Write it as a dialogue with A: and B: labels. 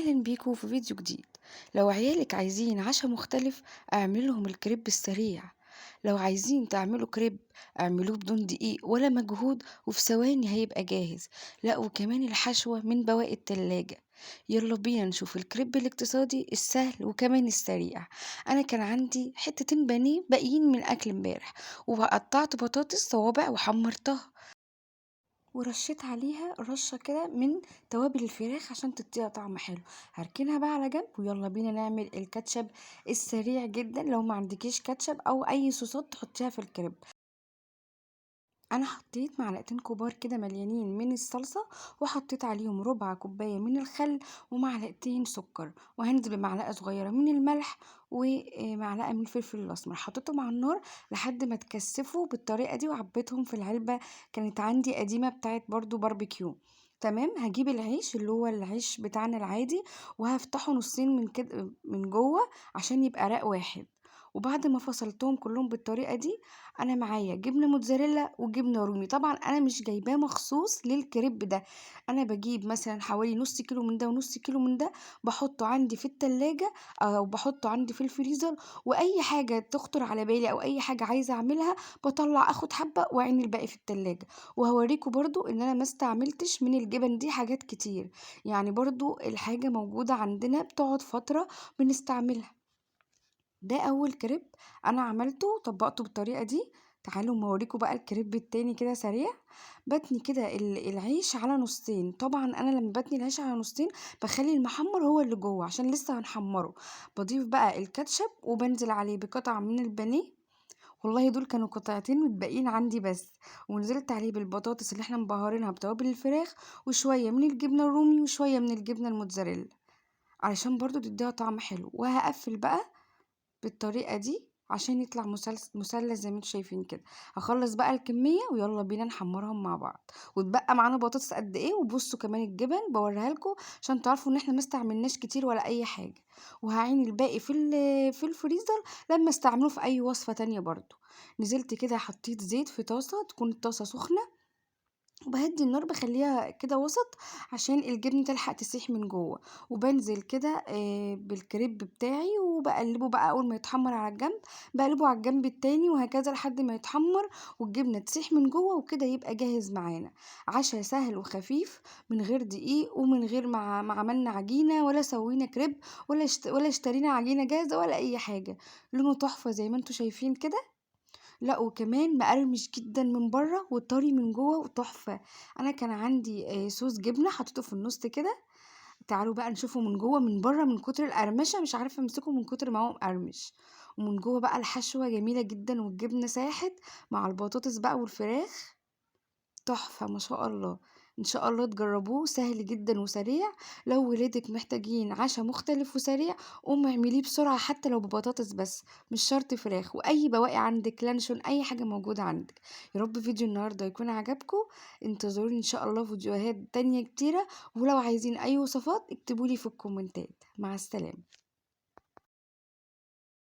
A: أهلا بيكم في فيديو جديد. لو عيالك عايزين عشاء مختلف اعمل لهم الكريب السريع. لو عايزين تعملوا كريب اعملوه بدون دقيق ولا مجهود وفي ثواني هيبقى جاهز. لا وكمان الحشوة من بواقي التلاجة. يلا بينا نشوف الكريب الاقتصادي السهل وكمان السريع. انا كان عندي حتتين بانيه باقيين من اكل امبارح، وقطعت بطاطس صوابع وحمرتها ورشيت عليها رشة كده من توابل الفراخ عشان تديها طعم حلو. هركنها بقى على جنب ويلا بينا نعمل الكاتشب السريع جدا. لو ما عندكيش كاتشب او اي صوصات تحطيها في الكريب، انا حطيت معلقتين كبار كده مليانين من الصلصة، وحطيت عليهم ربع كوباية من الخل ومعلقتين سكر، وهنزل بمعلقة صغيرة من الملح ومعلقة من الفلفل الاسمر. حطيتهم على النار لحد ما تكثفوا بالطريقة دي وعبيتهم في العلبة، كانت عندي قديمة بتاعت برضو باربيكيو. تمام، هجيب العيش اللي هو العيش بتاعنا العادي وهفتحه نصين من كده من جوه عشان يبقى رق واحد. وبعد ما فصلتهم كلهم بالطريقة دي، انا معايا جبنه موتزاريلا وجبنه رومي. طبعا انا مش جايباه مخصوص للكريب ده، انا بجيب مثلا حوالي نص كيلو من ده ونص كيلو من ده، بحطه عندي في التلاجة او بحطه عندي في الفريزر. واي حاجه تخطر على بالي او اي حاجه عايزه اعملها بطلع اخد حبه واعين الباقي في التلاجة. وهوريكم برضو ان انا ما استعملتش من الجبن دي حاجات كتير، يعني برضو الحاجه موجوده عندنا بتقعد فتره بنستعملها. ده اول كريب انا عملته طبقته بالطريقه دي. تعالوا اوريكم بقى الكريب التاني كده سريع. بتني كده العيش على نصين. طبعا انا لما بتني العيش على نصين بخلي المحمر هو اللي جوه عشان لسه هنحمره. بضيف بقى الكاتشب وبنزل عليه بقطع من البانيه، والله دول كانوا قطعتين متبقين عندي بس. ونزلت عليه بالبطاطس اللي احنا مبهرينها بتوابل الفراخ، وشويه من الجبنه الرومي وشويه من الجبنه الموتزاريلا علشان برضو تديها طعم حلو. وهقفل بقى بالطريقة دي عشان يطلع مثلث زي ما انتوا شايفين كده. هخلص بقى الكمية ويلا بينا نحمرهم مع بعض. واتبقى معانا بطاطس قد ايه، وبصوا كمان الجبن بوريها لكم عشان تعرفوا ان احنا ما استعملناش كتير ولا اي حاجة. وهعين الباقي في الفريزر لما استعمله في اي وصفة تانية برضو. نزلت كده حطيت زيت في طاسة تكون الطاسة سخنة، وبهدي النار بخليها كده وسط عشان الجبنة تلحق تسيح من جوه. وبنزل كده بالكريب بتاعي وبقلبه بقى اول ما يتحمر على الجنب، بقلبه على الجنب التاني وهكذا لحد ما يتحمر والجبنة تسيح من جوه، وكده يبقى جاهز معانا. عشاء سهل وخفيف من غير دقيق ومن غير ما عملنا عجينة ولا سوينا كريب ولا اشترينا عجينة جاهزة ولا اي حاجة. لونه تحفة زي ما انتوا شايفين كده. لأ وكمان مقرمش جدًا من برّه وطري من جوّه وتحفة. أنا كان عندي صوص جبنة حطيته في النُص كده، تعالوا بقى نشوفه من جوّه من برّه من كتر القرمشة مش عارفة أمسكه من كتر ما هو مقرمش. ومن جوّه بقى الحشوة جميلة جدًا والجبنة ساحت مع البطاطس بقى والفراخ، تحفة ما شاء الله. إن شاء الله تجربوه سهل جدًا وسريع. لو ولادك محتاجين عشا مختلف وسريع قومي اعمليه بسرعة حتى لو ببطاطس بس، مش شرط فراخ، وأي بواقي عندك لانشون أي حاجة موجودة عندك. يا رب فيديو النهارده يكون عجبكم. انتظروني إن شاء الله فيديوهات تانية كتيرة، ولو عايزين أي وصفات اكتبوا لي في الكومنتات. مع السلامة.